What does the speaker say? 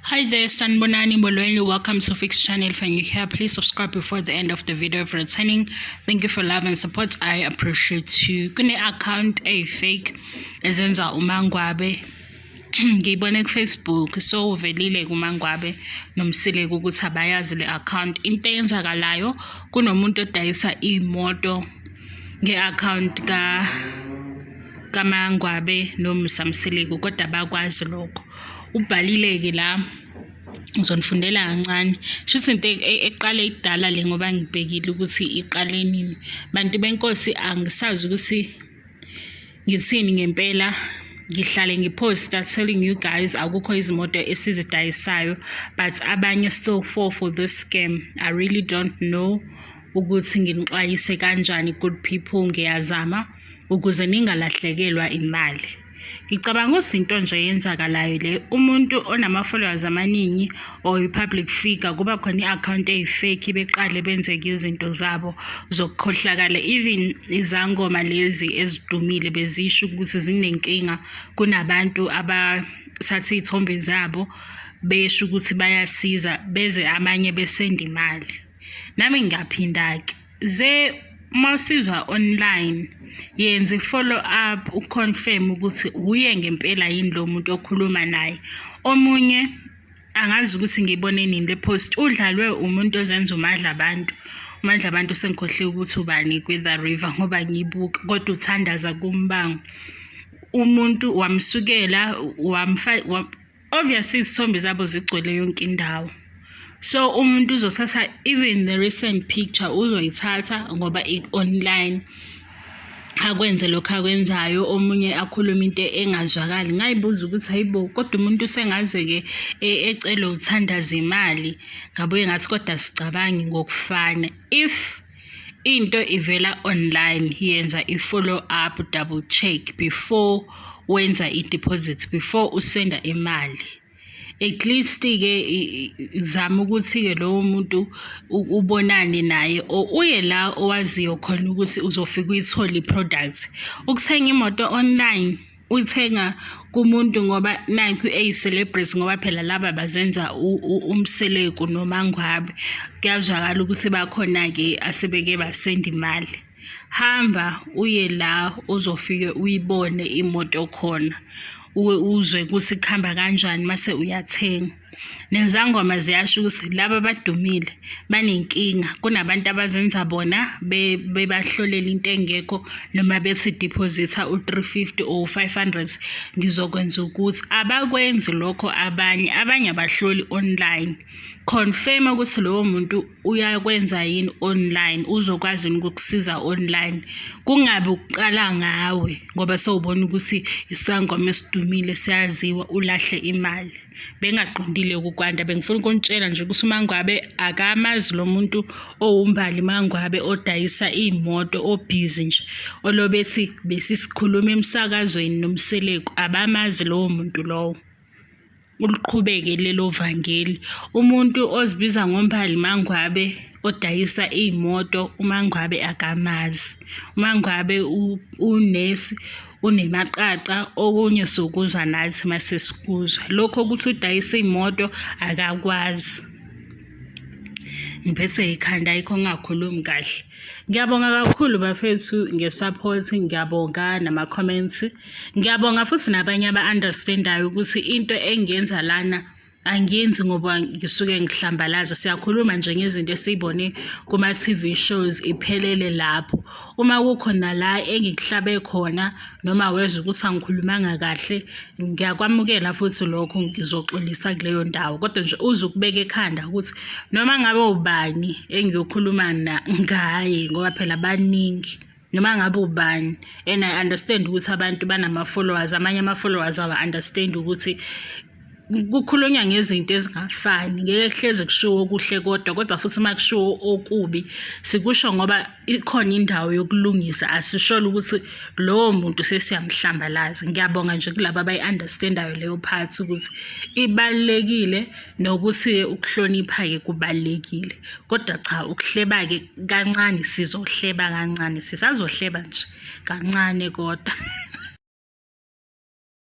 Hi there, Sanbonani Bolweni. Welcome to Fix Channel. If you're new here, please subscribe before the end of the video. For returning, thank you for love and support. I appreciate you. Kune account fake ezenza Mangwabe ngiyibone ku-Facebook, so velile kuMangwabe Mseleku ukuthi abayazi le account. Into eyenzakalayo, kunomuntu odayisa imoto nge-account kaMangwabe Musa Mseleku, kodwa bakwazi lokho. Ubhalile-ke la ngizonifundela kancane. Shuthi into eqale idala le ngoba ngibhekile ukuthi iqale nini. Bantu benkosi, angisazi ukuthi ngithini ngempela. Ngihlale ngiposta telling you guys akukho izimoto esizidayisayo, but abanye still fall for this scam. I really don't know ukuthi nginixwayise kanjani good people. Ngiyazama ukuze ningalahlekelwa imali. Ngicabanga ukuthi into nje yenzakalayo le, umuntu onama-followers amaningi or i-public figure kuba khona i-account fake beqale benzeke izinto zabo zokukhohlakala. Even izangoma lezi ezidumile bezisho ukuthi zinenkinga kunabantu abathatha iy'thombe zabo besho ukuthi bayasiza, beze amanye besenda imali. Nami ngiyaphinda-ke mawusizwa online, yenza i-follow up uconfirm ukuthi uye ngempela yini lo muntu okhuluma naye. Omunye angazi ukuthi ngibone nini le post, udlalwe umuntu ozenza uMandla abantu sengikhohle ukuthi ubani kwi-The River ngoba ngiyibuka, kodwa uthandaza kumbango. Umuntu wamsukela obviously izithombe zabo zigcwele yonke indawo. So umuntu uzothatha even the recent picture uzoyithatha ngoba online akwenze lokho akwenzayo. Omunye akhuluma into engazwakali. Ngayibuza ukuthi hayibo, kodwa umuntu sengazeke ecela uthandaza imali, ngabuye ngathi kodwa sicabangi ngokufana. If into ivela online, yenza i-follow up, double check before wenza i-deposit, before usenda imali. At least-ke zama ukuthi-ke lowo muntu ubonane naye or uye la owaziyo khona ukuthi uzofika uyithole i-product. Ukuthenga imoto online uyithenga kumuntu ngoba nanku celebrities, ngoba phela laba bazenza uMseleku noMangwabe, kuyazwakala ukuthi bakhona-ke asebeke basenda imali. Hamba uye la uzofike uyibone imoto khona, uzwe ukuthi kuhamba kanjani mase uyathenga. Nezangoma ziyasho ukuthi laba abadumile banenkinga, kunabantu abazenza bona bebahlolela into engekho, noma bethi deposita u350 or 500 ngizokwenza ukuthi. Abakwenzi lokho abanye abahloli online. Confirm ukuthi lowo muntu uyakwenza yini online, uzokwazi ukukusiza online. Kungabi uqala ngawe ngoba sewubona ukuthi isangoma esidumile siyaziwa ulahle imali. Bengaqondile ukukwanda, bengifuna ukuntshela nje ukuthi uMangwabe akamazi lo muntu owumbali Mangwabe odayisa imoto, obhizi nje, olobethi besisikhuluma emsakazweni noMseleku. Abamazi lowo muntu lowo. Uliqhubeke lelo vangeli. Umuntu ozibiza ngombali Mangwabe odayisa imoto, uMangwabe akamazi. uMangwabe unesi, unemaqaqa, okunye sokuzwa nathi mase sikuzwa. Lokho ukuthi udayisa imoto akakwazi. Ngiphethe ikhanda ayikho ngakhulumi kahle. Ngiyabonga kakhulu bafethu ngesupport, ngiyabonga nama-comments. Ngiyabonga futhi nabanye aba-understandayo ukuthi into engiyenza lana angiyenzi ngoba ngisuke ngihlambalaza. Siyakhuluma nje ngezinto esiyibone kuma-TV shows iphelele lapho. Uma kukhona la engikuhlabe khona noma wezwa ukuthi angikhulumanga kahle, ngiyakwamukela futhi lokho, ngizoxolisa kuleyo ndawo. Kodwa nje uzukubeka ekhanda ukuthi noma ngabe ubani engiyokhuluma ngaye, ngoba phela baningi, noma ngabe ubani. And I understand ukuthi abantu banama-followers, amanye ama-followers awa-understand ukuthi kukhulunywa ngezinto ezingafani. Ngeke kuhleze kushiwo okuhle kodwa futhi uma kushiwo okubi sikusho ngoba ikhona indawo yokulungisa. Asisholo ukuthi lowo muntu sesiyamhlambalaza. Ngiyabonga nje kulabo abayi-understandayo leyo part ukuthi ibalulekile, nokuthi ukuhlonipha-ke kubalulekile. Kodwa cha, ukuhleba-ke kancane sizohleba kancane, sisazohleba nje kancane kodwa.